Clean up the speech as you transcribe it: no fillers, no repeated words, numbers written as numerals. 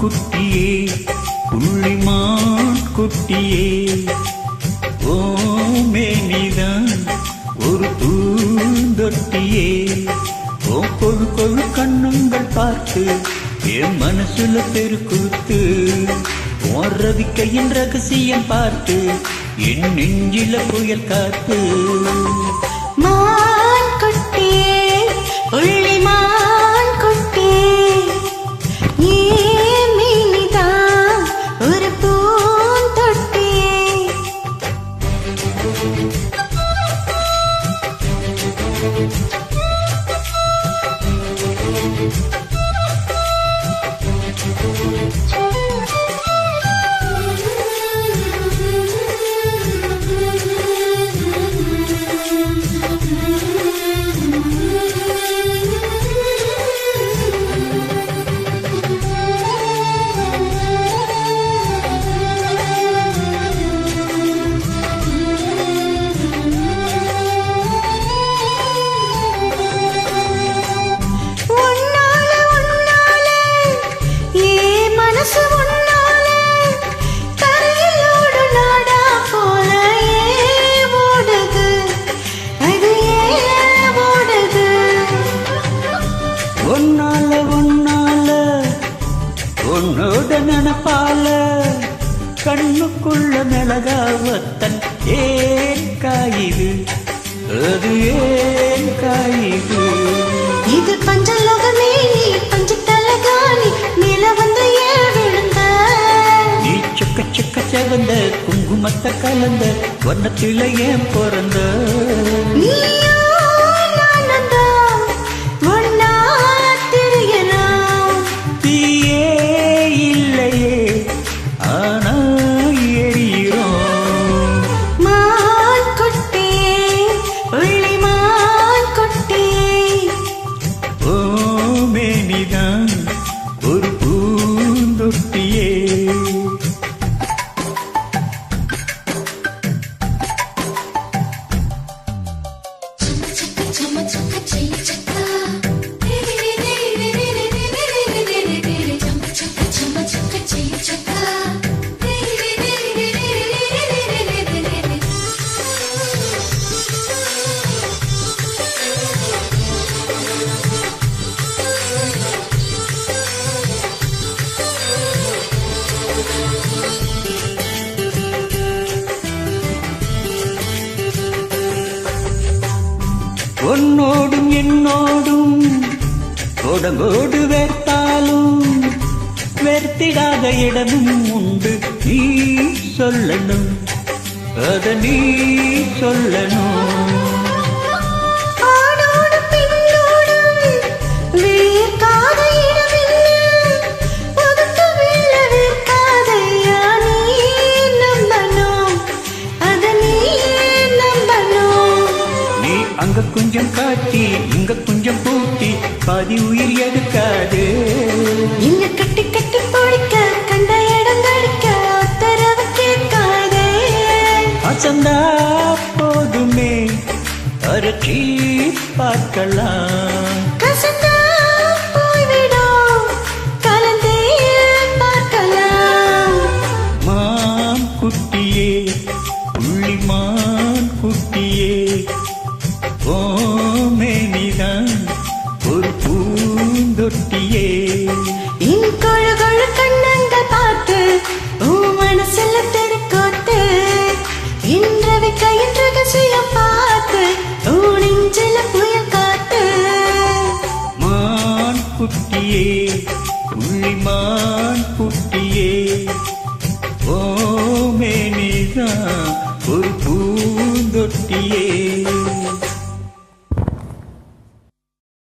குட்டியே புள்ளிமான் குட்டியே ஓ மேனிதான் ஒரு பூந்தொட்டியே ஓ கொழு கொழு கண்ணுங்கள் பார்த்து என் மனசுல பெருக்கூத்து ஓர் ரவிக்கையின் ரகசியம் பார்த்து என் நெஞ்சில புயல் காத்து மான் குட்டியே புள்ளிமான் குட்டியே ஏன் மேனிதான் ஒரு பூந்தொட்டியே உன்னோட நினப்பால கண்ணுக்குள்ள மிளகாவத்தன் ஏன் காயுது அது ஏன் காயுது இது பஞ்சலோகமே நீ பஞ்ச தலகாணி மேல வந்து ஏன் விழுந்த நீ சொக்க சொக்க செவந்த குங்குமத்தை கலந்த வண்ணத்தில ஏன் பிறந்த ஒரு பூந்தொட்டியே உன்னோடும் என்னோடும் உடம்போடு வேர்த்தாலும் வேர்த்திடாத இடமும் உண்டு நீ சொல்லணும் அத நீ சொல்லணும் அங்க கொஞ்சம் காட்டி இங்க கொஞ்சம் பூட்டி பாதி உயிர் எடுக்காது இங்க கட்டி கட்டி பிடிக்க கண்ட இடம் கடிக்க உத்தரவு கேட்காதே அசந்தா போதுமே அரட்சி பார்க்கலாம் கசந்தா போய்விடும் கலந்தே பார்க்கலாம் மான் குட்டியே புள்ளிமான் குட்டியே ஓ மேனிதான் ஒரு பூந்தொட்டியே இன் கொழு கொழு கண்ணங்கள் பார்த்து உன் மனசுல தெருக்கோத்து இன்றவை கையின் ரகசியம் பார்த்து உன் நெஞ்சில புயல் காத்து மான் குட்டியே புள்ளிமான் குட்டியே ஓ மேனிதான் ஒரு பூந்தொட்டியே